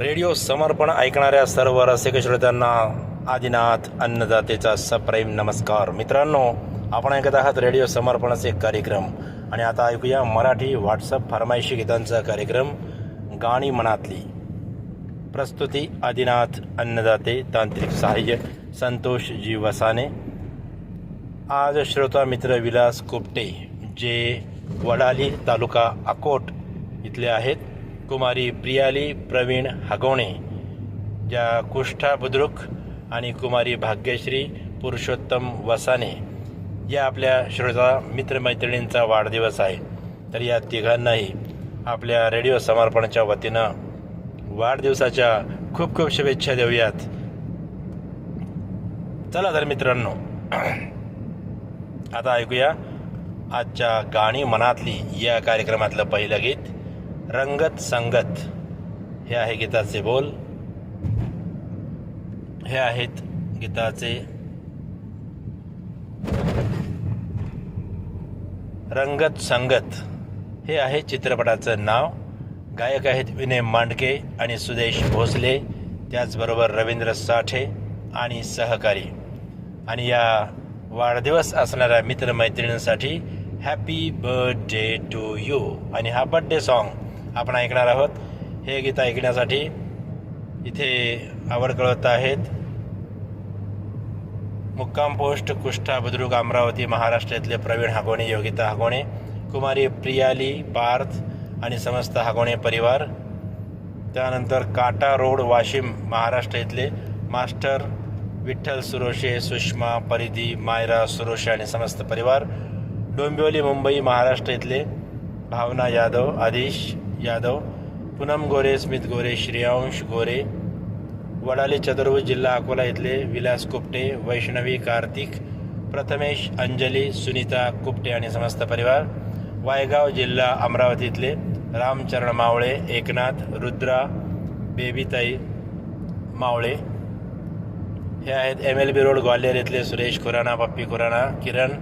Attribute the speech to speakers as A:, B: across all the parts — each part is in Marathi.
A: रेडिओ समर्पण ऐकणाऱ्या सर्व रसिक श्रोत्यांना आदिनाथ अन्नदातेचा सप्रेम नमस्कार. मित्रांनो, आपण ऐकत आहात रेडिओ समर्पणाचे कार्यक्रम आणि आता ऐकूया मराठी व्हॉट्सअप फरमाईशी गीतांचा कार्यक्रम गाणी मनातली. प्रस्तुती आदिनाथ अन्नदाते, तांत्रिक सहाय्य संतोष जी वसाने. आज श्रोता मित्र विलास कुपटे जे वडाली तालुका अकोट इथले आहेत, कुमारी प्रियाली प्रवीण हगवणे ज्या कुष्ठा बुद्रुक आणि कुमारी भाग्यश्री पुरुषोत्तम वसाने या आपल्या श्रोता मित्रमैत्रिणींचा वाढदिवस आहे. तर या तिघांनाही आपल्या रेडिओ समर्पणाच्या वतीनं वाढदिवसाच्या खूप खूप शुभेच्छा देऊयात. चला तर मित्रांनो, आता ऐकूया आजच्या गाणी मनातली या कार्यक्रमातलं पहिलं गीत रंगत संगत. हे आहे गीताचे बोल, हे आहेत गीताचे रंगत संगत हे आहे चित्रपटाचं नाव. गायक आहेत विनय मांडके आणि सुदेश भोसले, त्याचबरोबर रवींद्र साठे आणि सहकारी. आणि या वाढदिवस असणाऱ्या मित्रमैत्रिणींसाठी हॅपी बर्थडे टू यू. आणि हा बर्थडे सॉन्ग आपण ऐकणार आहोत. हे गीत ऐकण्यासाठी इथे आवड कळवत आहेत मुक्काम पोस्ट कुष्ठा बुद्रुक अमरावती महाराष्ट्र इथले प्रवीण हगवणे, योगिता हगवणे, कुमारी प्रियाली पार्थ आणि समस्त हगवणे परिवार. त्यानंतर काटा रोड वाशिम महाराष्ट्र इथले मास्टर विठ्ठल सुरोशे, सुषमा परिधी, मायरा सुरोशे आणि समस्त परिवार. डोंबिवली मुंबई महाराष्ट्र इथले भावना यादव, आदिश यादव, पूनम गोरे, स्मित गोरे, श्रेयांश गोरे. वडाली चतुर्भुज जिल्हा अकोला इथले विलास कुपटे, वैष्णवी कार्तिक, प्रथमेश, अंजली, सुनीता कुपटे आणि समस्त परिवार. वायगाव जिल्हा अमरावती इथले रामचरण मावळे, एकनाथ, रुद्रा, बेबीताई मावळे. हे आहेत MLB रोड ग्वाल्हेर इथले सुरेश खुराना, पप्पी खुराना, किरण,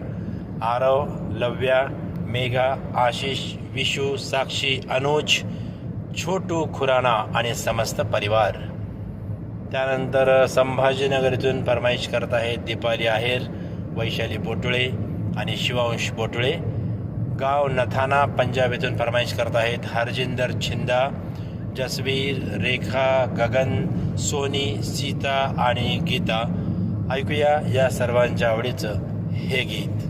A: आरव, लव्या, मेघा, आशिष, विशू, साक्षी, अनुज, छोटू खुराना आणि समस्त परिवार. त्यानंतर संभाजीनगर इथून फरमाईश करत आहेत दीपाली आहेर, वैशाली बोटुळे आणि शिवांश बोटुळे. गाव नथाना पंजाब इथून फरमाईश करत आहेत हरजिंदर छिंदा, जसवीर, रेखा, गगन, सोनी, सीता आणि गीता. ऐकूया या सर्वांच्या आवडीचं हे गीत.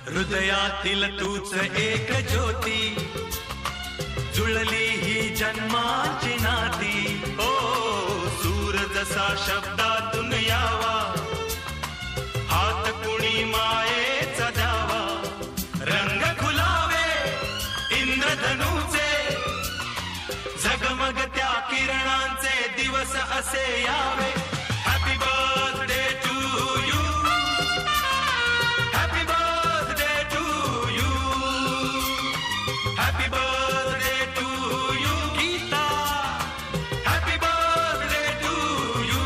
B: हृदयातील तूच एक ज्योती, जुळली ही जन्माची नाती. ओ सूर जसा शब्दातून यावा, हात कुणी मायेचा द्यावा. रंग खुलावे इंद्रधनुचे, झगमग त्या किरणांचे दिवस असे यावे. Happy birthday to you, happy birthday to you, happy birthday to you. Geeta, happy birthday to you.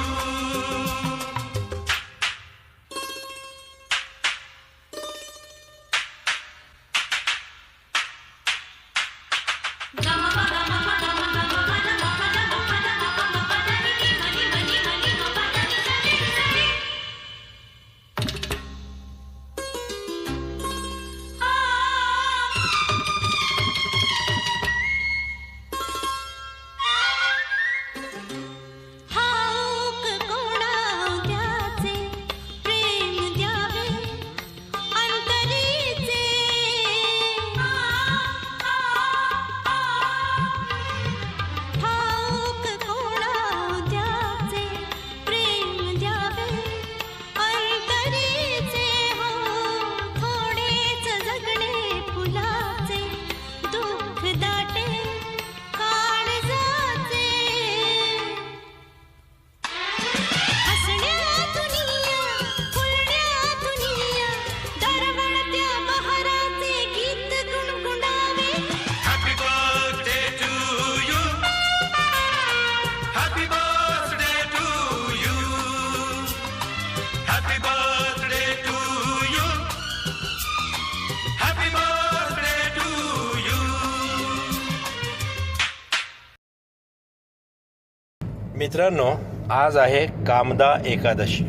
A: मित्रांनो, आज आहे कामदा एकादशी.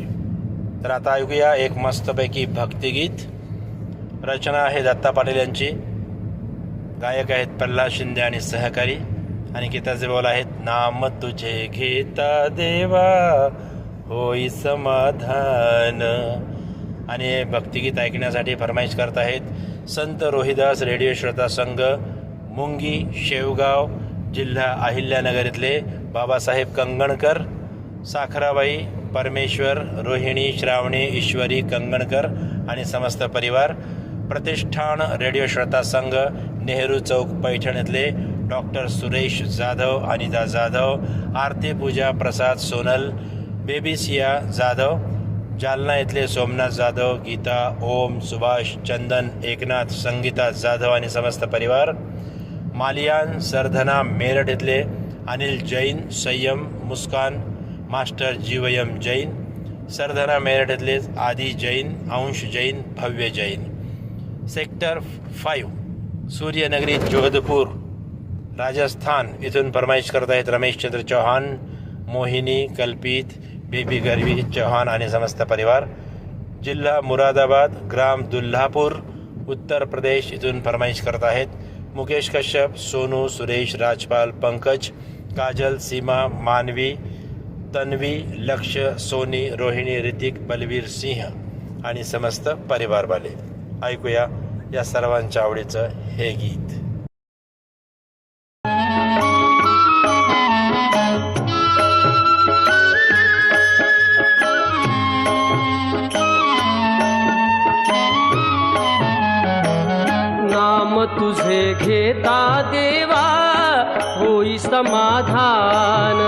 A: तर आता ऐकूया एक मस्तपैकी भक्तिगीत. रचना आहे दत्ता पाटील यांची, गायक आहेत प्रल्हाद शिंदे आणि सहकारी, आणि गीताचे बोल आहेत. नाम तुझे घेता देवा होई समाधान. आणि हे भक्तिगीत ऐकण्यासाठी फरमाईश करत आहेत संत रोहिदास रेडिओ श्रोता संघ, मुंगी, शेवगाव, जिल्हा अहिल्यानगर इथले बाबासाहेब कंगणकर, साखराबाई, परमेश्वर, रोहिणी, श्रावणी, ईश्वरी कंगणकर आणि समस्त परिवार. प्रतिष्ठान रेडिओ श्रोता संघ, नेहरू चौक, पैठण इथले डॉक्टर सुरेश जाधव, अनिता जाधव, आरती पूजा प्रसाद सोनल, बेबी सिया जाधव, जालना इथले सोमनाथ जाधव, गीता, ओम, सुभाष, चंदन, एकनाथ, संगीता जाधव आणि समस्त परिवार. मालियान सरधना मेरठ इथले अनिल जैन, संयम, मुस्कान, मास्टर जीवयम जैन, सरधना मेरठ इथले आदी जैन, अंश जैन, भव्य जैन. सेक्टर 5 सूर्यनगरी जोधपूर राजस्थान इथून फरमाईश करत आहेत रमेशचंद्र चौहान, मोहिनी, कल्पित, बेबी गरवी चौहान आणि समस्त परिवार. जिल्हा मुरादाबाद, ग्राम दुल्हापूर, उत्तर प्रदेश इथून फरमाईश करत आहेत मुकेश कश्यप, सोनू, सुरेश, राजपाल, पंकज, काजल, सीमा, मानवी, तन्वी, लक्ष, सोनी, रोहिणी, ऋतिक, बलवीर सिंह आणि समस्त परिवारवाले. ऐकूया या सर्वांच्या आवडीचं हे गीत.
C: नाम तुझे घेता देवा होई समाधान.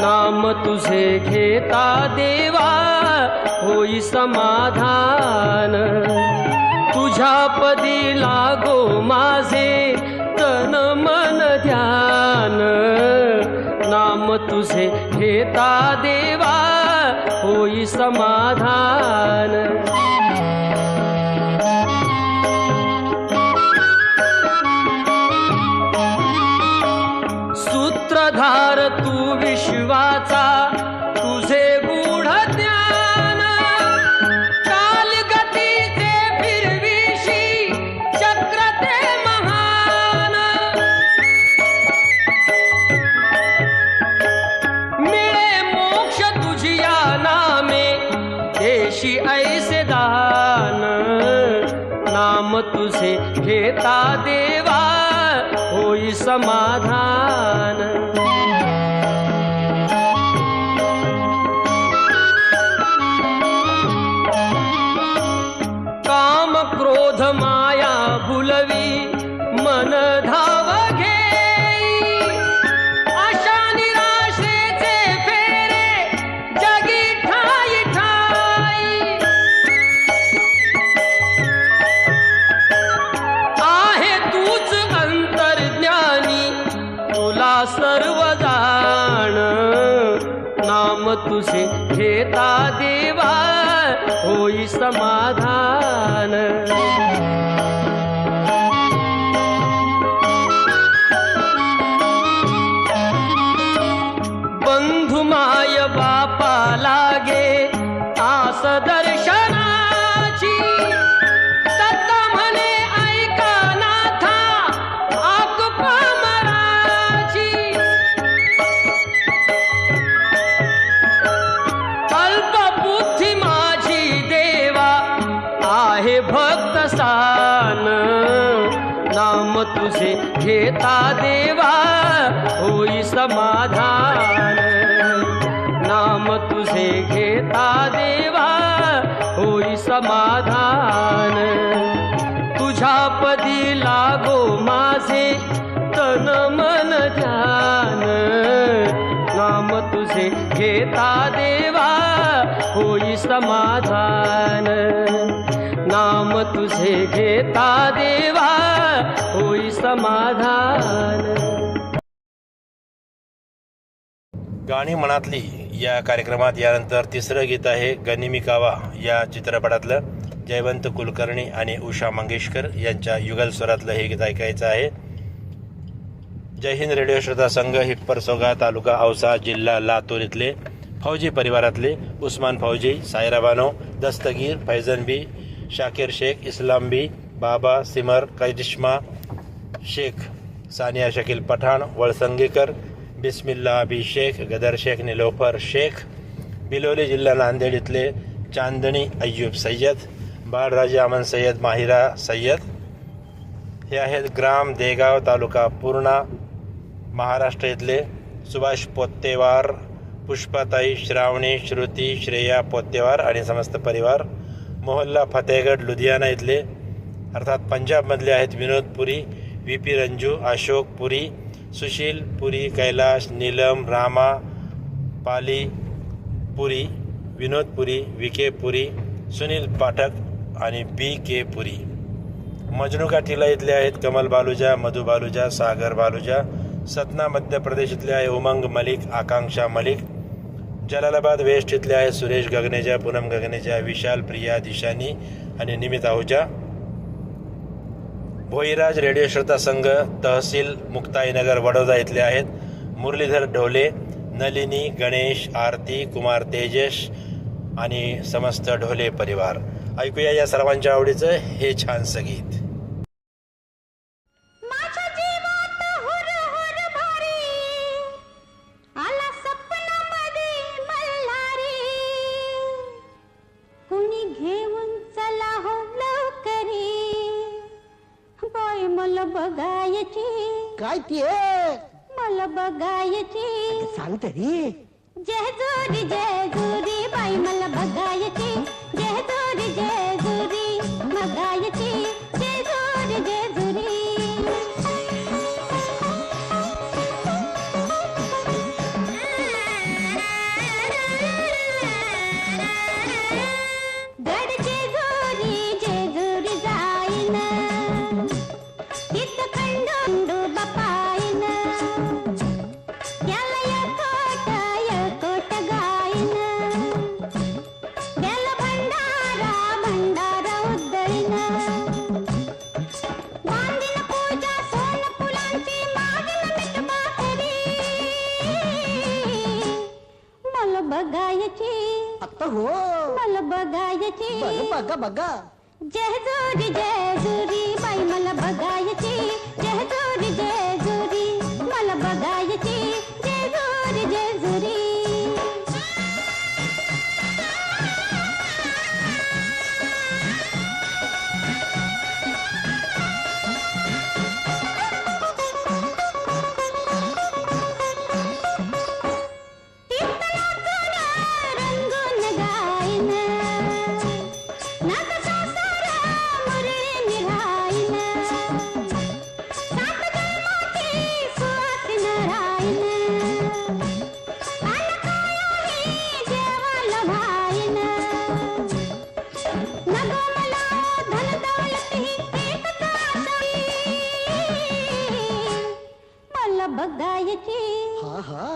C: नाम तुझे घेता देवा होई समाधान. तुझ्या पदी लागो माझे तन मन ध्यान. नाम तुझे घेता देवा होई समाधान. सूत्रधार तू विश्वाचा, तुझे गूढ ज्ञान. कालगतीचे फिरविशी चक्र ते महान. मिळे मोक्ष तुझिया नामे, देशी ऐसे दान. नाम तुझे घेता देवा होई समाधान. काम क्रोध माया भुलवी मन धाव घेई. आशा निराशेचे फेरे जगी ठाई ठाई. आहे तूच अंतर्ज्ञानी, तुला सर्व जाण. नाम तुझे घेता देवा होई समाधान. बंधु माय बापा लागे आस दर्शनाची. दत्त म्हणे ऐका नाथा आक पामराची. अल्पबुद्धी माझी देवा आहे भक्त सान. नाम तुझे घेता देवा होई समाधान. नाम तुझे घेता देवा होई समाधान. तुझ्या पदी लागो माझे तन मन ध्यान. नाम तुझे घेता देवा होई समाधान. नाम तुझे घेता देवा होई समाधान.
A: गाणी मनातली या कार्यक्रमात यानंतर तिसरं गीत आहे गनिमी कावा या चित्रपटातलं. जयवंत कुलकर्णी आणि उषा मंगेशकर यांच्या युगल स्वरातलं हे गीत ऐकायचं आहे. जय हिंद रेडिओ श्रोता संघ हिप्परसोगा तालुका औसा जिल्हा लातूर इथले फौजी परिवारातले उस्मान फौजी, सायरा बानो, दस्तगीर, फैजन बी, शाकीर शेख, इस्लाम बी, बाबा, सिमर, करिश्मा शेख, सानिया शकील पठाण, वळसंगेकर, बिस्मिल्ला बी शेख, गदर शेख, निलोफर शेख, बिलोली जिल्हा नांदेड इथले चांदणी अय्यूब सय्यद, बाळराजे अमन सय्यद, माहिरा सय्यद हे आहेत. ग्राम देगाव तालुका पूर्णा महाराष्ट्र इथले सुभाष पोत्तेवार, पुष्पाताई, श्रावणी, श्रुती, श्रेया पोत्तेवार आणि समस्त परिवार. मोहल्ला फतेहगड लुधियाना इथले अर्थात पंजाबमधले आहेत विनोद पुरी, व्ही पी रंजू, अशोक पुरी, सुशील पुरी, कैलाश, नीलम, रामा, पाली पुरी, विनोद पुरी, व्ही के पुरी, सुनील पाठक आणि बी के पुरी. मजनू काठीला इथले आहेत कमल बालुजा, मधु बालुजा, सागर बालुजा. सतना मध्य प्रदेश इथले आहे उमंग मलिक, आकांक्षा मलिक. जलालाबाद वेस्ट इथले आहे सुरेश गगनेजा, पूनम गगनेजा, विशाल, प्रिया, दिशानी आणि निमित आहुजा. भोईराज रेडिओ श्रोता संघ तहसील मुक्ताईनगर वडोदा इथले आहेत मुरलीधर ढोले, नलिनी, गणेश, आरती, कुमार तेजस आणि समस्त ढोले परिवार. ऐकूया या सर्वांच्या आवडीचं हे छानसं गीत.
D: माझ्या जीवात हुर हुर भारी आला सपनामध्ये मल्हारी कुणी घेऊन चला हो लवकरी बाय मला बघायची.
E: काय ते
D: मला बघायची.
E: सांग तरी.
D: जेजुरी जेजुरी बाई मला बघायची. जेजुरी जेजुरी बघायची. जेजुरी जेजुरी गड जेजुरी जेजुरी जाईन तिथं खंडोंडू बापाईन त्याला यकोट गाईन गेला भंडारा भंडारा उधळीन बांधीन पूजा सोन फुलांची मागीन मीठ भाकरी मला बघायची.
E: आता हो
D: मला बघायची.
E: बघा बघा.
D: जेजुरी जेजुरी बाई मला बघायची. जेजुरी जेजुरी मला बघायची. जेजुरी जेजुरी रंगून गाईन नाग सासरा मुरळी राईन सात जन्माची सुवासीन राईन अलकायोही देवाला भाईन नगो मला धन दौलत ही एकच आसवी मला बघायची.
E: हा हा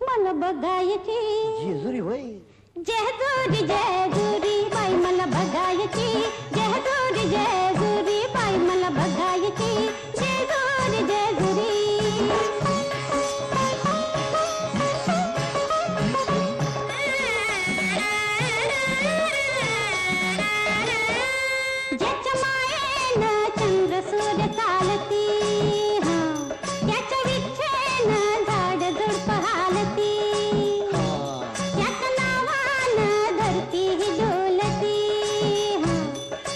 D: मला बघायची.
E: जेजुरी होय.
D: जेजुरी जेजुरी बाई मला बघायची. जेजुरी जेजुरी बाई मला बघायची. जेजुरी जेजुरी ज्याच्या मायेनं चंद्र सूर्य चालती त्याच्या विच्छेनं झाड झुडप हालती त्याच्या नावानं धरती ही डोलती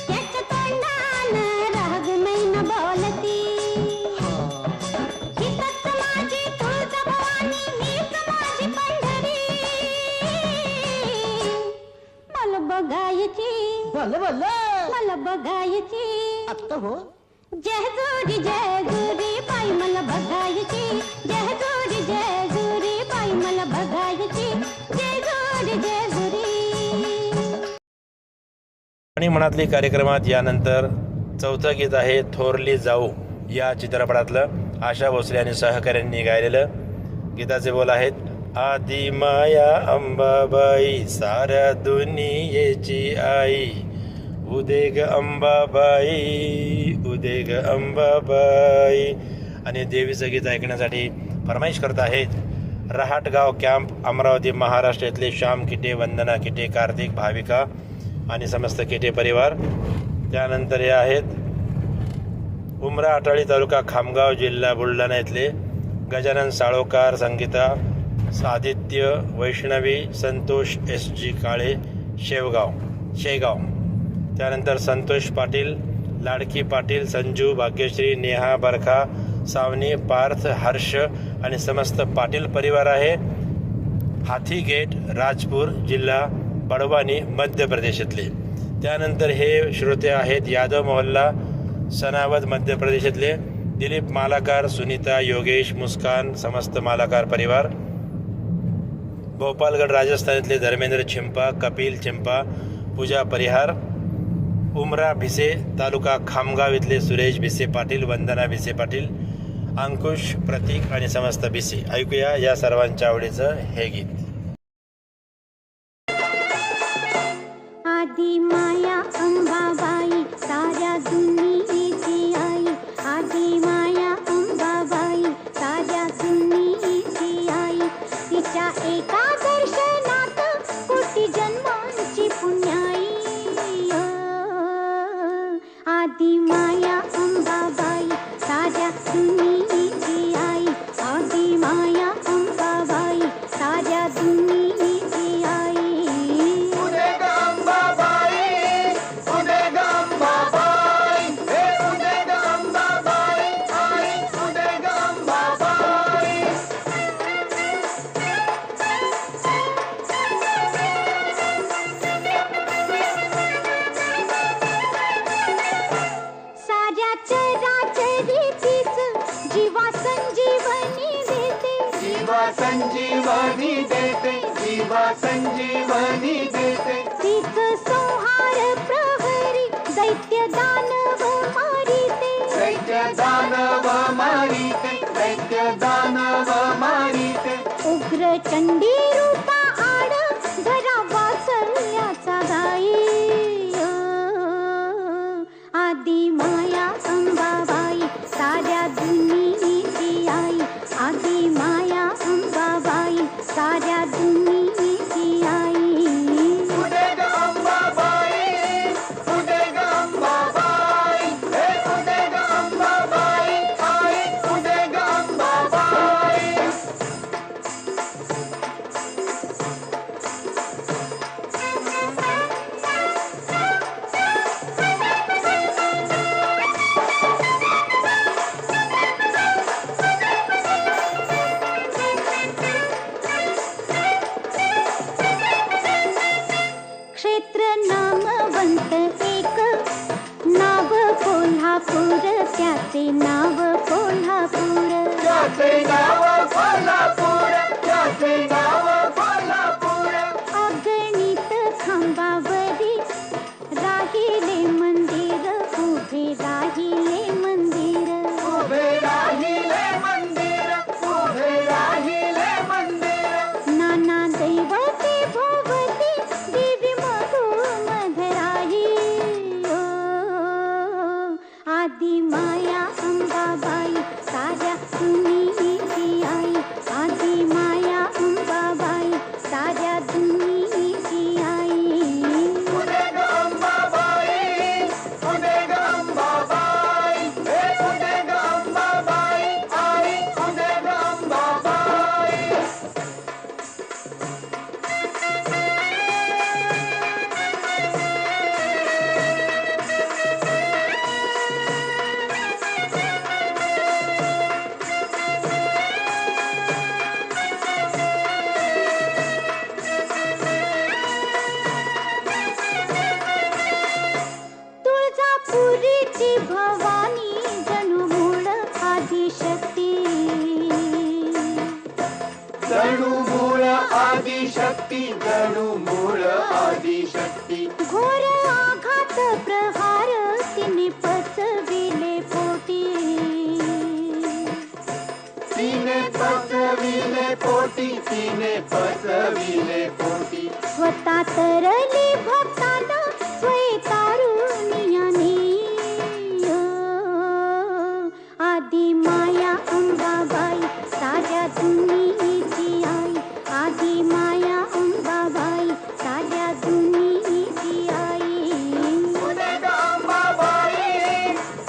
D: त्याच्या तोंडानं राग मैन बोलती. हितच माझी तुळजाभवानी हीच माझी पंढरी मला बघायची.
E: भलं भलं.
D: मला बघायची.
E: आता हो
D: जेजुरी जेजुरी बाई मला बघायची. जेजुरी जेजुरी बाई मला बघायची. जेजुरी जेजुरी
A: आणि मनातली कार्यक्रमात यानंतर चौथं गीत आहे थोरली जाऊ या चित्रपटातलं आशा भोसले आणि सहकाऱ्यांनी गायलेलं. गीताचे बोल आहेत आदी माया अंबाबाई साऱ्या दुनियेची आई उदे ग अंबाबाई उदे ग अंबाबाई. आणि देवीचं गीत ऐकण्यासाठी फरमाईश करत आहेत. रहाटगाव कॅम्प अमरावती महाराष्ट्र येथले श्याम किटे, वंदना किटे, कार्तिक, भाविका आणि समस्त किटे परिवार. त्यानंतर हे आहेत उमरा अटाळी तालुका खामगाव जिल्हा बुलढाणा येथले गजानन साळोकार, संगीता, आदित्य, वैष्णवी, संतोष एस जी काळे, शेगाव. त्यानंतर संतोष पाटील, लाडकी पाटील, संजू, भाग्यश्री, नेहा, बरखा, सावनी, पार्थ, हर्ष आणि समस्त पाटील परिवार आहे. हाथी गेट, राजपूर जिल्हा बडवानी मध्य प्रदेशातले. त्यानंतर हे श्रोते आहेत यादव मोहल्ला, सनावद मध्य प्रदेशातले दिलीप मालाकार, सुनीता, योगेश, मुस्कान, समस्त मालाकार परिवार. भोपालगड राजस्थानातले धर्मेंद्र छिंपा, कपिल छिंपा, पूजा परिहार. उमरा भिसे तालुका खामगाव इथले सुरेश भिसे पाटील, वंदना भिसे पाटील, अंकुश, प्रतीक आणि समस्त भिसे. ऐकूया या सर्वांच्या आवडीचं हे गीत.
D: आदि माया अंबाबाई साऱ्या दुनियेची आई, आदि माया अंबाबाई साऱ्या दुनियेची आई, तिच्या एका दर्शनात कोटी जन्मांची पुण्याई. आदि माया अंबाबाई साऱ्या दुनियेची आई, आदि माया अंबाबाई साऱ्या दुनियेची आई. साऱ्या चराचरीतीच जीवा संजीवनी देते,
B: जीवा संजीवनी देते, जीवा संजीवनी देते.
D: तीच संहार प्रहरी दैत्य दानव मारिते,
B: दैत्य दानव मारिते, दैत्य दानव मारिते.
D: उग्र चंडी रूपा आड धरा वात्सल्याचा गाई. आदि माया अंबाबाई साऱ्या दुनियेची आई, आदि माया अंबाबाई साऱ्या दुनियेची आई.
B: पुढे ग अंबाबाई, पुढे ग अंबाबाई, हे पुढे ग अंबाबाई, आई पुढे ग अंबाबाई.
D: क्षेत्र नामवंत एक नाव कोल्हापूर, त्याचे नाव कोल्हापूर.
B: त्याचे नाव कोल्हापूर, त्याचे नाव कोल्हापूर.
D: अगणित खांबावरी राहिले मंदिर, उभे राहिले मंदिर.
B: उभे राहिले मंदिर, उभे राहिले मंदिर.
D: नाना दैवते भोवती देवी मधु मधराही. आदि माया अंबाबाई साऱ्या दुनियेची आई, आदि माया अंबाबाई साऱ्या दुनियेची आई.
B: पुढे ग अंबाबाई, पुढे ग अंबाबाई, हे पुढे ग अंबाबाई, आई पुढे ग अंबाबाई.
D: तुळजापुरीची भवानी जणू मूळ आदिशक्ती.
B: जणू मूळ आदिशक्ती, जणू मूळ आदिशक्ती.
D: घोर आघात प्रहार तिने पचविले पोटी.
B: तिने पचविले पोटी, तिने पचविले पोटी.
D: स्वतः तरली भक्तांना स्वय तारुण्याने. आदि माया अंबाबाई साऱ्या दुनियेची आई आधी माया अंबाबाई साऱ्या दुनियेची आई
B: उदे ग अंबाबाई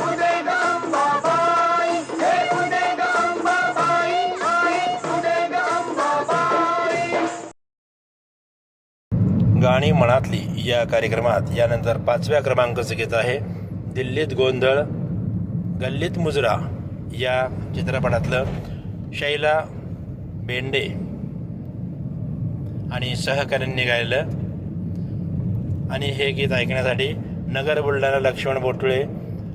B: उदे ग अंबाबाई हे उदे ग अंबाबाई आई उदे ग अंबाबाई.
A: गाणी मनातली या कार्यक्रमात यानंतर 5व्या क्रमांकाचं गीत आहे दिल्लीत गोंधळ गल्लीत मुजरा या चित्रपटातलं शैला बेंडे आणि सहकाऱ्यांनी गायलं. आणि हे गीत ऐकण्यासाठी नगर बुलढाणा लक्ष्मण बोटुळे,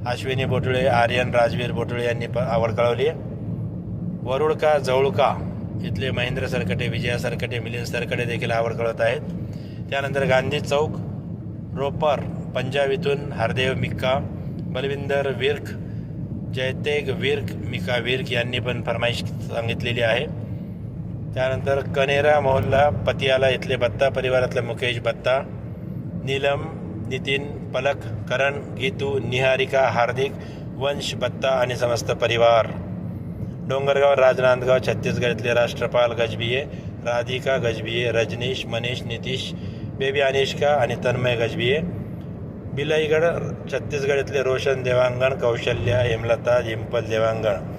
A: अश्विनी बोटुळे, आर्यन राजवीर बोटुळे यांनी आवड कळवली. वरुड का जवळ का इथले महेंद्र सरकटे, विजया सरकटे, मिलिंद सरकटे देखील आवड कळवत आहेत. त्यानंतर गांधी चौक रोपर पंजाब इथून हरदेव मिक्का, बलविंदर विर्क, जयतेग विर्क, मिका विर्क यांनी पण फरमाईश सांगितलेली आहे. त्यानंतर कनेरा मोहल्ला पतियाला इथले बत्ता परिवारातले मुकेश बत्ता, नीलम, नितीन, पलक, करण, गीतू, निहारिका, हार्दिक, वंश बत्ता आणि समस्त परिवार. डोंगरगाव राजनांदगाव छत्तीसगड इथले राष्ट्रपाल गजबिये, राधिका गजबिये, रजनीश, मनीष, नितीश, बेबी अनिष्का आणि तन्मय गजबिये. बिलाईगड छत्तीसगड इथले रोशन देवांगण, कौशल्या, हेमलता, डिंपल देवांगण.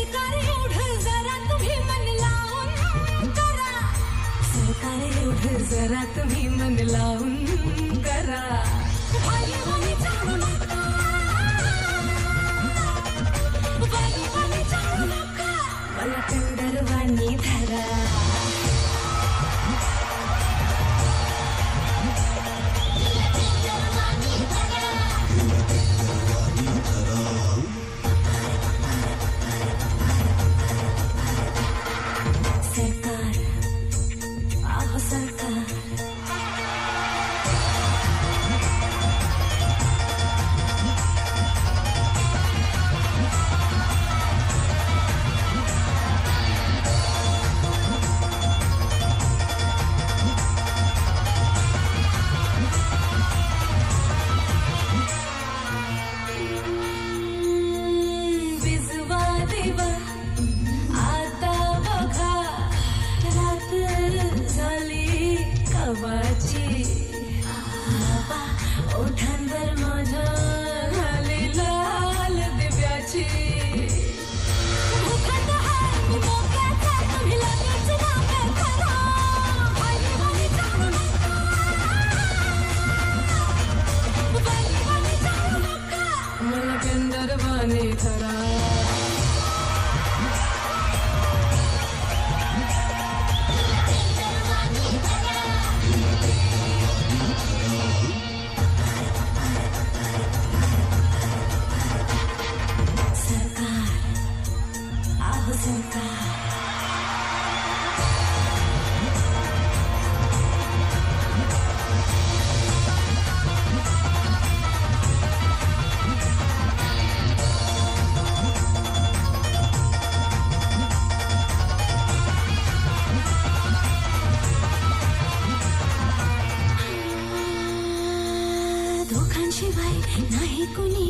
D: सरकार एवढं जरा तुम्ही मन लावून करा सरकार एवढं जरा तुम्ही मन लावून करा भाई भाई जाऊ नका भाई भाई जाऊ नका मला कंदरवाणी धरा सरकार आहो सरकार विजवा देवा आता बघा रात झाली कवाची बाबा ओठांवर माझ्या झाली लाल दिव्याची मुखात हात डोक्याचा तुम्ही लगेच नामे करा भाई भाई जाऊ नका भाई भाई जाऊ नका मला गंधर्वाने धरा सरकार आहो सरकार दोघांशिवाय नाही कुणी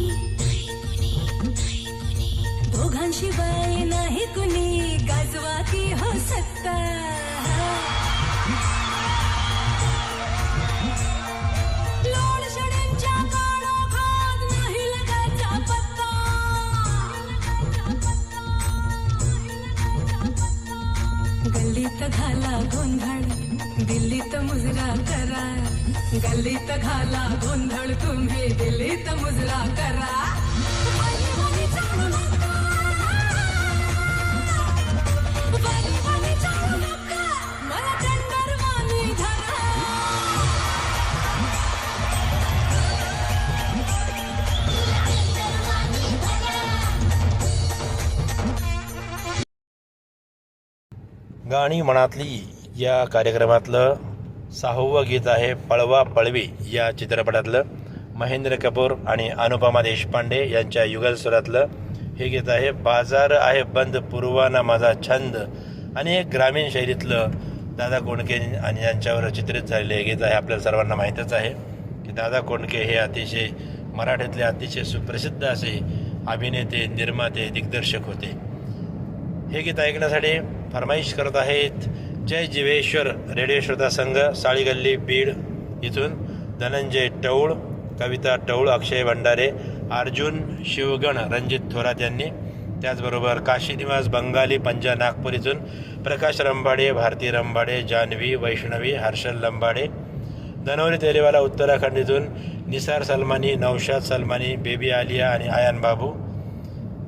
D: दोघांशिवाय नाही कुणी गाजवा की हो सत्ता लोडशेडींच्या काळोखात नाही लगायचा पत्ता गल्लीत घाला गोंधळ दिल्लीत मुजरा करा गल्लीत घाला गोंधळ तुम्ही दिल्लीत मुजरा करा भाई भाई जाऊ नका भाई भाई जाऊ नका मला गंधर्वानी धरा
A: गाणी मनातली या कार्यक्रमातलं 6वं गीत आहे पळवा पळवी या चित्रपटातलं. महेंद्र कपूर आणि अनुपमा देशपांडे यांच्या युगल सुरातलं हे गीत आहे. बाजार आहे बंद पूर्वाना माझा छंद, आणि हे ग्रामीण शैलीतलं दादा कोंडके आणि यांच्यावर चित्रित झालेले हे गीत आहे. आपल्याला सर्वांना माहीतच आहे की दादा कोंडके हे अतिशय मराठीतले अतिशय सुप्रसिद्ध असे अभिनेते, निर्माते, दिग्दर्शक होते. हे गीत ऐकण्यासाठी फरमाईश करत आहेत जय जीवेश्वर रेडिओ श्रोता संघ, साळीगल्ली, बीड इथून धनंजय टौळ, कविता टौळ, अक्षय भंडारे, अर्जुन शिवगण, रणजित थोरात यांनी. त्याचबरोबर काशीनिवास बंगाली, पंजा नागपूर इथून प्रकाश रंबाडे, भारती रंबाडे, जान्हवी, वैष्णवी, हर्षल लंबाडे, धनवरी तेलीवाला उत्तराखंड इथून निसार सलमानी, नौशाद सलमानी, बेबी आलिया आणि आयान बाबू.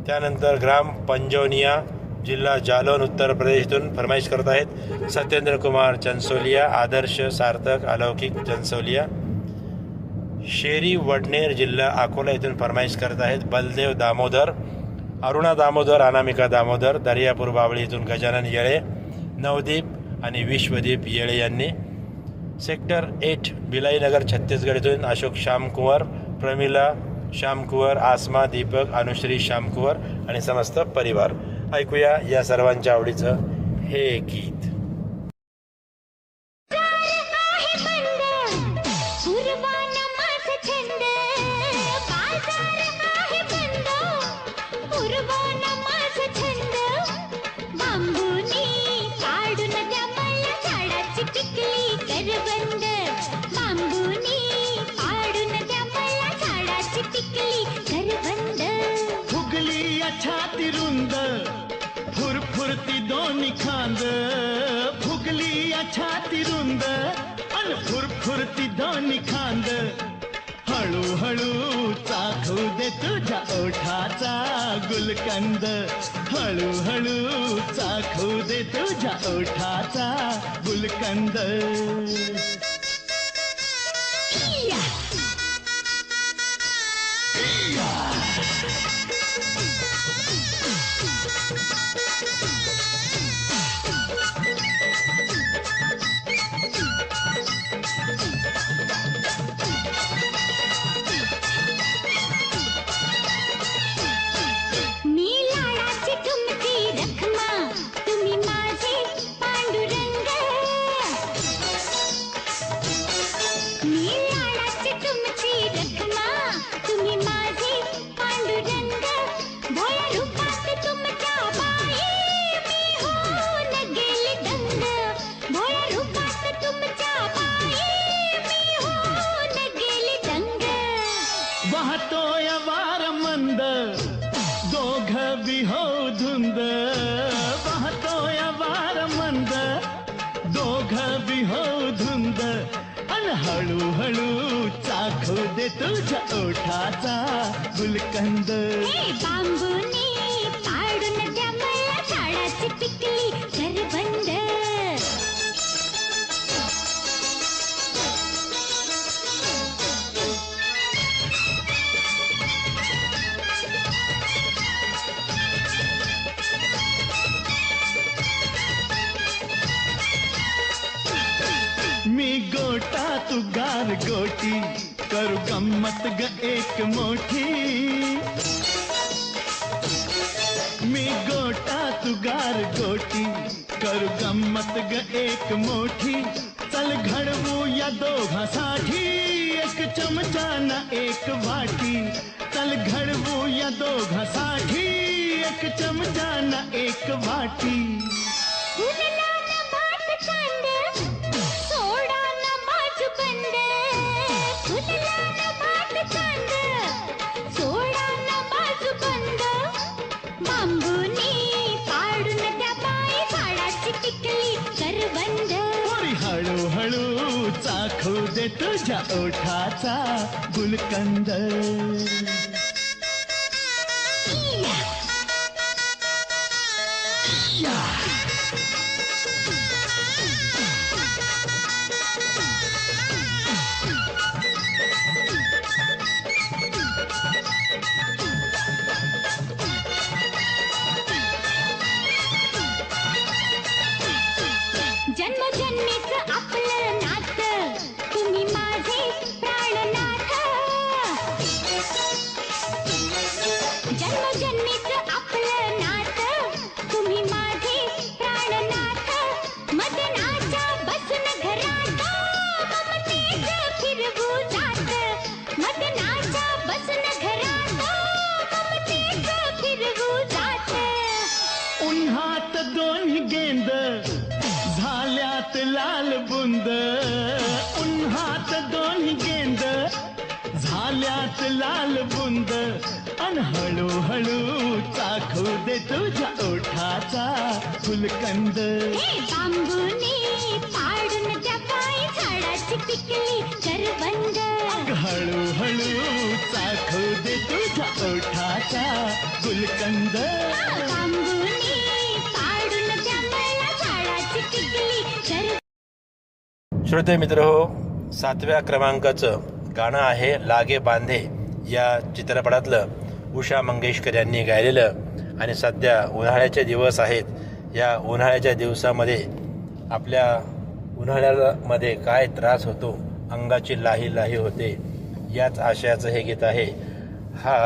A: त्यानंतर ग्राम पंजौनिया, जिल्हा जालौन, उत्तर प्रदेश इथून फरमाईश करत आहेत सत्येंद्र कुमार चंसोलिया, आदर्श सार्थक, अलौकिक चंसोलिया. शेरी वडनेर, जिल्हा अकोला इथून फरमाईश करत आहेत बलदेव दामोदर, अरुणा दामोदर, अनामिका दामोदर. दर्यापूर बावळी इथून गजानन येळे, नवदीप आणि विश्वदीप येळे यांनी. सेक्टर 8 बिलाईनगर, छत्तीसगड इथून अशोक श्यामकुंवर, प्रमिला श्यामकुंवर, आसमा, दीपक, अनुश्री श्यामकुंवर आणि समस्त परिवार. ऐकूया या सर्वांच्या आवडीचं हे गीत.
F: छाती रुंद फुरफुरती दोन्ही खांद, फुगली छाती रुंद अन फुरफुरती दोन्ही खांद, हळूहळू चाखू दे तुझ्या ओठाचा गुलकंद, हळूहळू चाखू दे तुझ्या ओठाचा गुलकंद. वाहतोय वार मंद दोघ बिहो धुंद, वाहतोय वार मंद दोघ बिहो धुंद अन हळूहळू चाखू दे तुझ्या ओठाचा गुलकंद.
D: बांबूनी पाडून द्या मला झाडाची पिकली करबंद.
F: मी गोटा तू गार गोटी करू गम्मत ग एक मोठी, मी गोटा तू गार गोटी करू गम्मत ग एक मोठी. चल घडवू या दोघांसाठी एक चमचा ना एक वाटी, चल घडवू या दोघांसाठी एक चमचा ना एक वाटी. हळूहळू चाखू दे तुझ्या ओठाचा गुलकंद.
D: जन्मजन्मीच आपलं नातं, तुम्ही माझे प्राणनाथ.
F: आल्यात लाल बुंद अन हळूहळू चाखू दे तुझ्या ओठाचा फुलकंद.
D: हे बांबूने पाडून त्या पायी झाडाची पिकली करवंद.
F: हळूहळू चाखू दे तुझ्या ओठाचा गुलकंद.
D: बांबूने पाडून त्या मला झाडाची पिकली करवंद.
A: श्रोते मित्र हो, 7व्या क्रमांकाचं गाणं आहे लागे बांधे या चित्रपटातलं, उषा मंगेशकर यांनी गायलेलं. आणि सध्या उन्हाळ्याचे दिवस आहेत. या उन्हाळ्याच्या दिवसामध्ये आपल्या उन्हाळ्यामध्ये काय त्रास होतो, अंगाची लाही लाही होते, याच आशयाचं हे गीत आहे. हा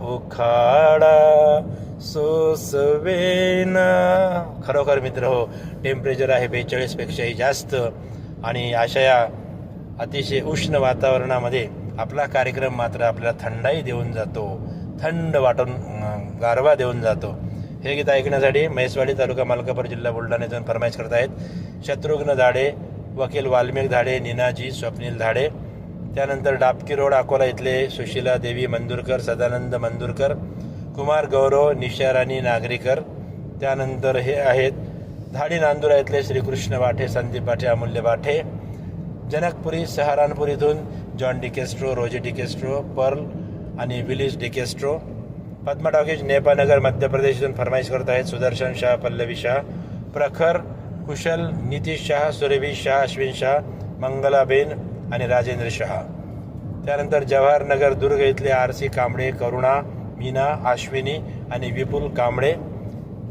A: उखाडा सोसवेना. खरोखर मित्र हो, टेम्परेचर आहे 42पेक्षाही जास्त. आणि अशा या अतिशय उष्ण वातावरणामध्ये आपला कार्यक्रम मात्र आपल्याला थंडाई देऊन जातो, थंड वाटून गारवा देऊन जातो. हे गीत ऐकण्यासाठी म्हैसवाडी तालुका मलकापूर जिल्हा बुलढाणा येथून फरमाईश करत आहेत शत्रुघ्न धाडे, वकील वाल्मिक धाडे, नीनाजी स्वप्नील धाडे. त्यानंतर डाबकी रोड अकोला इथले सुशीला देवी मंदुरकर, सदानंद मंदुरकर, कुमार गौरव, निशाराणी नागरीकर. त्यानंतर हे आहेत धाडी नांदुरा इथले श्रीकृष्ण बाठे, संदीप बाठे, अमूल्य बाठे. जनकपुरी सहारानपूर इथून जॉन डिकेस्ट्रो, रोजी डिकेस्ट्रो, पर्ल आणि विलिस डिकेस्ट्रो. पद्मा टॉकीज नेपानगर मध्य प्रदेश इथून फरमाईश करत आहेत सुदर्शन शाह, पल्लवी शाह, प्रखर, कुशल, नितीश शाह, सुरभी शाह, अश्विन शाह, मंगलाबेन आणि राजेंद्र शाह. त्यानंतर जवाहरनगर दुर्ग इथले RC कांबळे, करुणा, मीना, अश्विनी आणि विपुल कांबळे.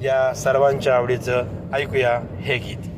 A: या सर्वांच्या आवडीचं ऐकूया हे गीत.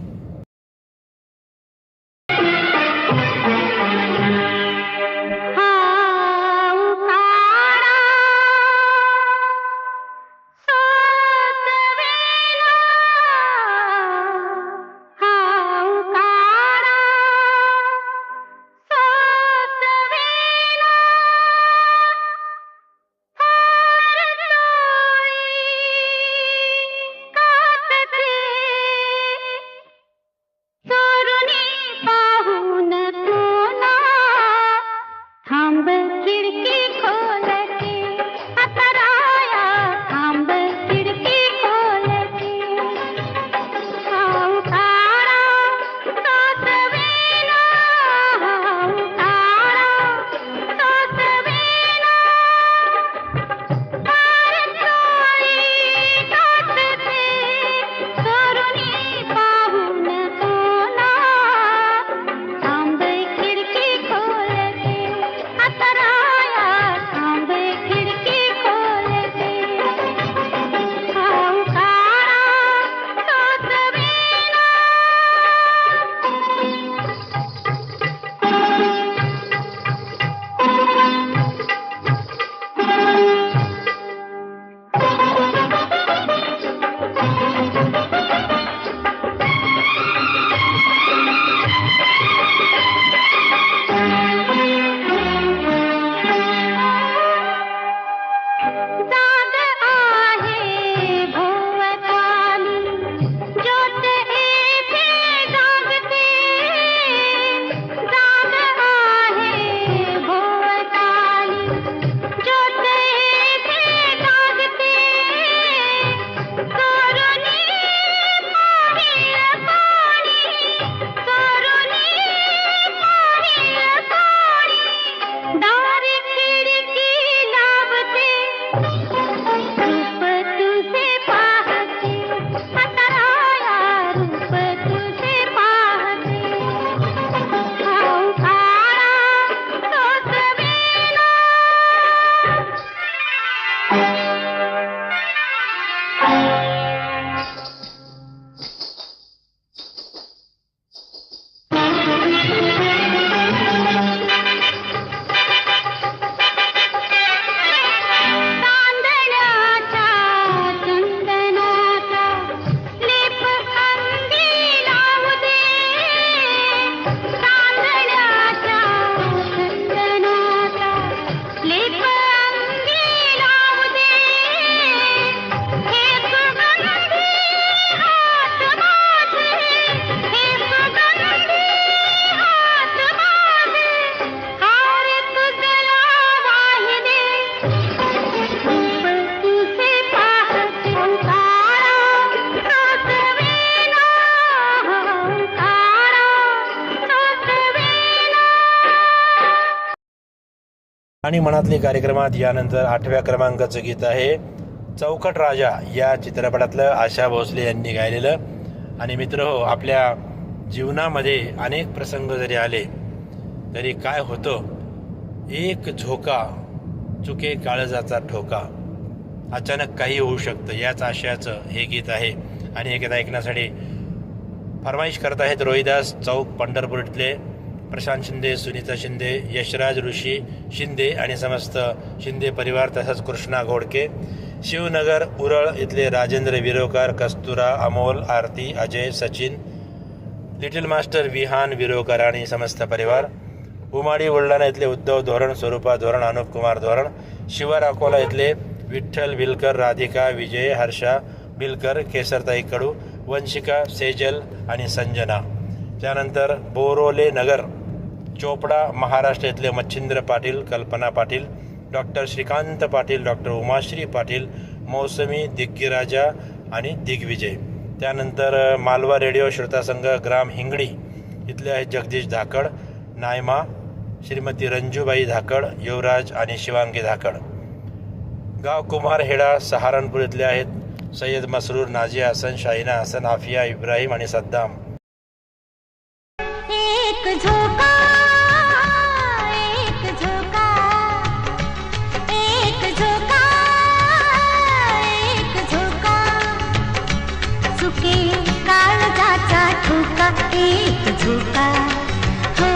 A: आणि मनातली कार्यक्रमात यानंतर 8व्या क्रमांकाचं गीत आहे चौकट राजा या चित्रपटातलं आशा भोसले यांनी गायलेलं. आणि मित्रहो, आपल्या जीवनामध्ये अनेक प्रसंग जरी आले तरी काय होतं, एक झोका चुके काळजाचा ठोका, अचानक काही होऊ शकतं, याच आशयाचं हे गीत आहे. आणि हे गीत ऐकण्यासाठी फरमाईश करत आहेत रोहिदास चौक पंढरपूर इथले प्रशांत शिंदे, सुनीता शिंदे, यशराज ऋषी शिंदे आणि समस्त शिंदे परिवार, तसंच कृष्णा घोडके, शिवनगर उरळ इथले राजेंद्र विरोकर, कस्तुरा, अमोल, आरती, अजय, सचिन, लिटिल मास्टर विहान विरोकर आणि समस्त परिवार, उमाडी बुलढाणा इथले उद्धव धोरण, स्वरूपा धोरण, अनुप कुमार धोरण, शिवर अकोला इथले विठ्ठल बिलकर, राधिका, विजय, हर्षा बिलकर, केसरताई कडू, वंशिका, सेजल आणि संजना. त्यानंतर बोरोले नगर, चोपडा महाराष्ट्र इथले मच्छिंद्र पाटील, कल्पना पाटील, डॉक्टर श्रीकांत पाटील, डॉक्टर उमाश्री पाटील, मौसमी, दिग्गिराजा आणि दिग्विजय. त्यानंतर मालवा रेडिओ श्रोता संघ ग्राम हिंगडी इथले आहेत जगदीश धाकड, नायमा, श्रीमती रंजूबाई धाकड, युवराज आणि शिवांगी धाकड. गाव कुमारहेडा सहारनपूर इथले आहेत सय्यद मसरूर, नाजिया हसन, शाहिना हसन, आफिया, इब्राहिम आणि सद्दाम.
D: एक झोका एक झोका एक झोका एक झोका चुके काळजाचा ठोका एक झोका हो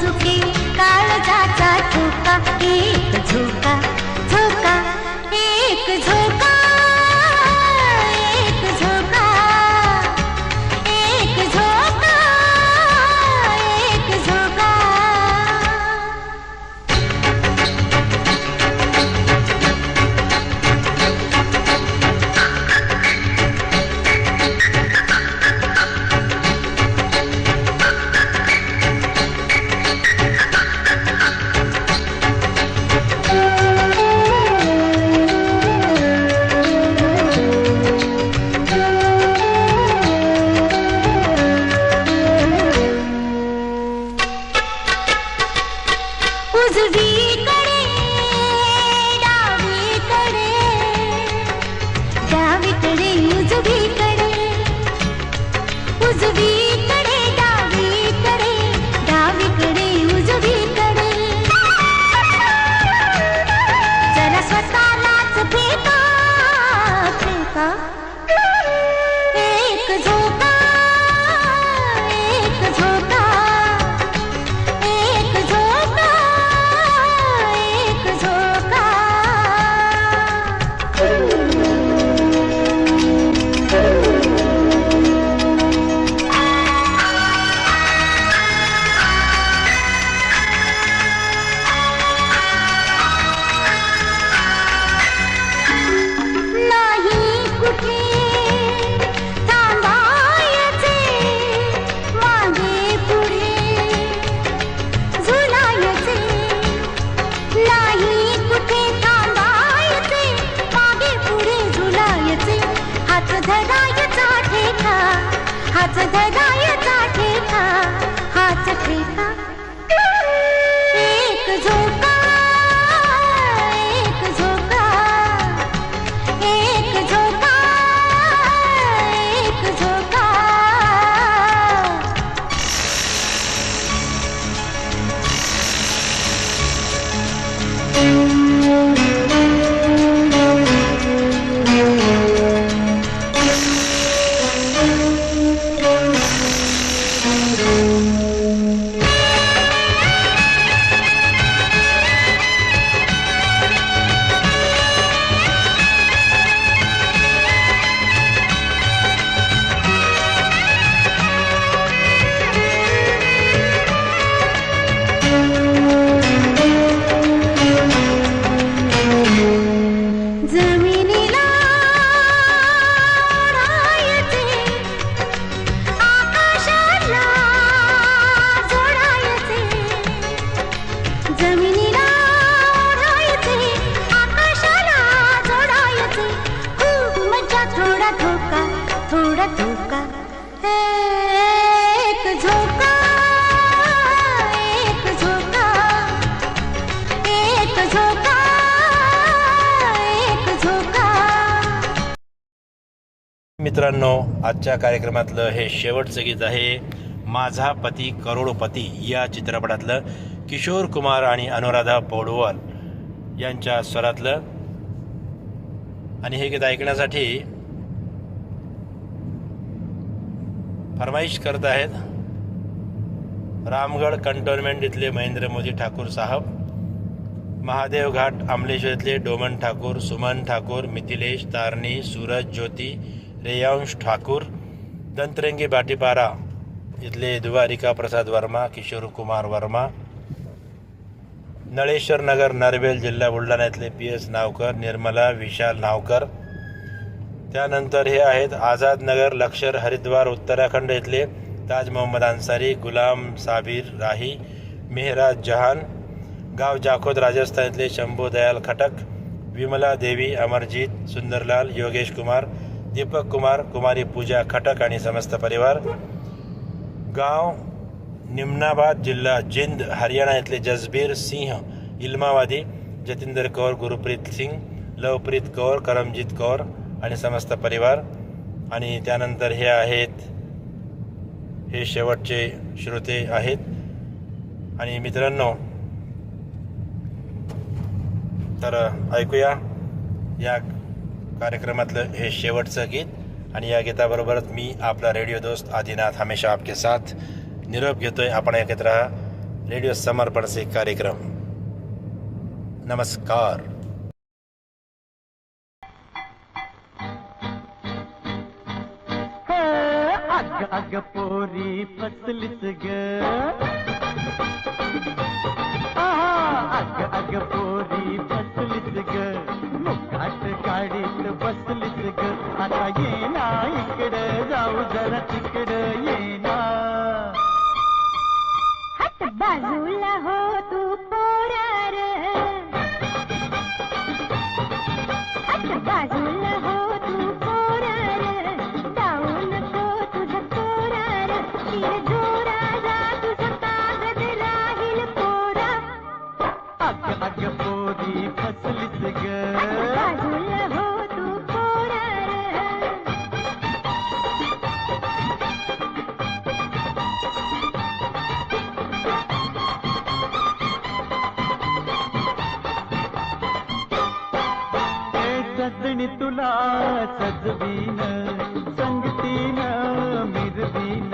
D: चुके काळजाचा ठोका एक झोका झोका एक झोका एक झोका एक झोका एक झोका. उजवीकडे डावीकडे डावीकडे उजवीकडे उजवीकडे डावीकडे डावीकडे उजवीकडे जरा स्वतःलाच फेका फेका एक झोका एक झोका एक झोका एक झोका. नाही कुठे थांबायचे मागे पुढे झुलायचे नाही कुठे थांबायचे मागे पुढे झुलायचे हात धरायचा ठेका हात धरायचा ठेका हात ठेका एक झोका एक झोका एक झोका एक झोका.
A: मित्रांनो, आजच्या कार्यक्रमातलं हे शेवटचं गीत आहे माझा पती करोडपती या चित्रपटातलं किशोर कुमार आणि अनुराधा पौडवाल यांच्या स्वरातलं. आणि हे गीत ऐकण्यासाठी फरमाईश करत आहेत रामगड कंटोन्मेंट इथले महेंद्र मोदी ठाकूर साहब, महादेव घाट अमलेश्वर इथले डोमन ठाकूर, सुमन ठाकूर, मिथिलेश तारणी, सूरज ज्योती, रेयांश ठाकूर, दंतरेंगी बाटीपारा इथले द्वारिका प्रसाद वर्मा, किशोर कुमार वर्मा, नळेश्वर नगर नरवेल जिल्हा बुलढाणा इथले PS नावकर, निर्मला विशाल नावकर. त्यानंतर हे आहेत आझाद नगर लक्षर हरिद्वार उत्तराखंड इथले ताज मोहम्मद अन्सारी, गुलाम साबिर राही, मेहराज जहान, गाव जाखोद राजस्थान इथले शंभू दयाल खटक, विमला देवी, अमरजीत, सुंदरलाल, योगेश कुमार, दीपक कुमार, कुमारी पूजा खटक आणि समस्त परिवार. गाव निमनाबाद जिल्हा जिंद हरियाणा इथले जसबीर सिंह इल्मावादी, जतिंदर कौर, गुरुप्रीत सिंग, लवप्रीत कौर, करमजीत कौर आणि समस्त परिवार. आणि त्यानंतर हे आहेत हे शेवटचे श्रोते आहेत. आणि मित्रांनो, तर ऐकूया या कार्यक्रमातलं हे शेवटचं गीत. आणि या गीताबरोबरच मी आपला रेडिओ दोस्त आदिनाथ हमेशा आपके साथ निरोप घेतोय. आपण ऐकत रहा रेडिओ समर्पण से कार्यक्रम. नमस्कार.
F: अग अग पोरी फसलीच ग, अग अग पोरी फसलीच ग, मुकाट गाडीत बसलीच ग. आता ये ना इकडं जाऊ जरा तिकडं ये ना.
D: हट बाजूला हो तू पोरार, हट बाजूला हो तू पोरार, जाऊ नको तुझं पोरार, शिर जोरा जा तुझं कागद राहील पोरा.
F: अग अग पोरी फसलीच ग,
D: बाजूला हो तू पोरार.
F: सजणी तुला सजवीन, संगतीन मिरवीन.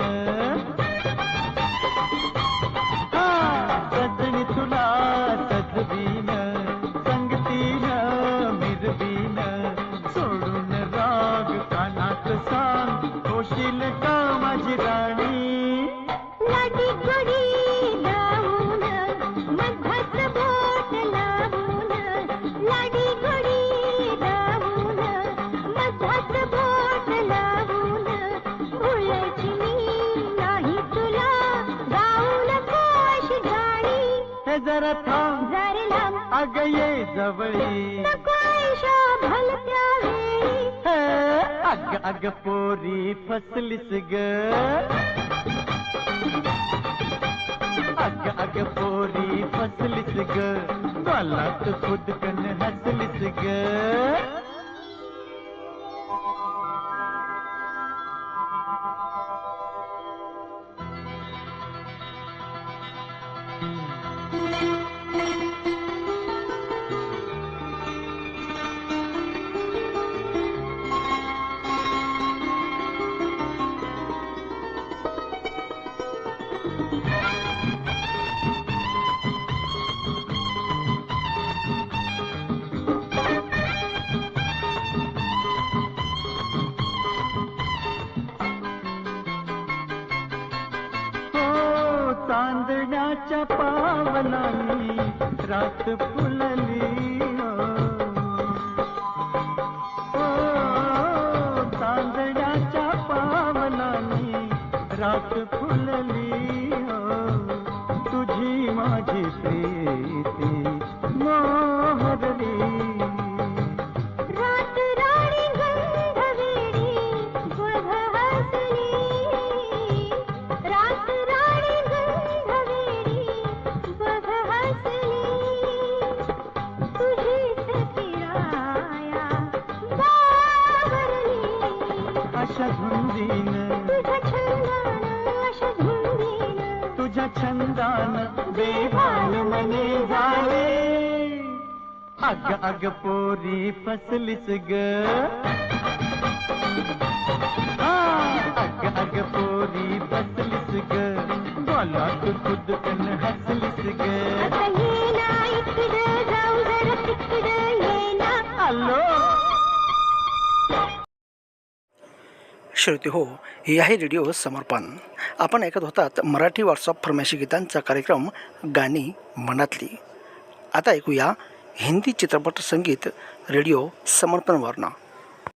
F: सजणी तुला सजवीन, संगतीन मिरवीन. सोडून राग कानात सांग, होशील का माझी राणी.
D: लाडी गोडी लावून मधाचं बोट लावून, लाडी गोडी लावून मधाचं बोट लावून, उलची मी नाही तुला गाऊ नको अशी गाणी.
F: हे जरा थांब
D: जर लांब
F: अग ये जवळी.
D: नको आयुष्य भलत्या वेळी.
F: अग अग पोरी फसलीच ग, अग अग पोरी फसलीच ग, गलात खुदकन हसलीच ग. चांदण्याच्या पावलांनी रात फुलली. चांदण्याच्या पावलांनी रात फुलली. तुझी माझी प्रीती मोहरली.
D: रात राणी गंधवेडी बघ हसली, रात राणी गंधवेडी बघ हसली. तुझी सखी राया बावरली.
F: अग अग पोरी फसलीस ग अग अग पोरी फसलीस ग बोला तू खुद कन हसलीस ग हॅलो
G: श्रोते हो, हे आहे रेडिओ समर्पण. आपण ऐकत होतात मराठी व्हॉट्सअप फरमाइशी गीतांचा कार्यक्रम गाणी मनातली. आता ऐकूया हिंदी चित्रपट संगीत रेडिओ समर्पणवरनं.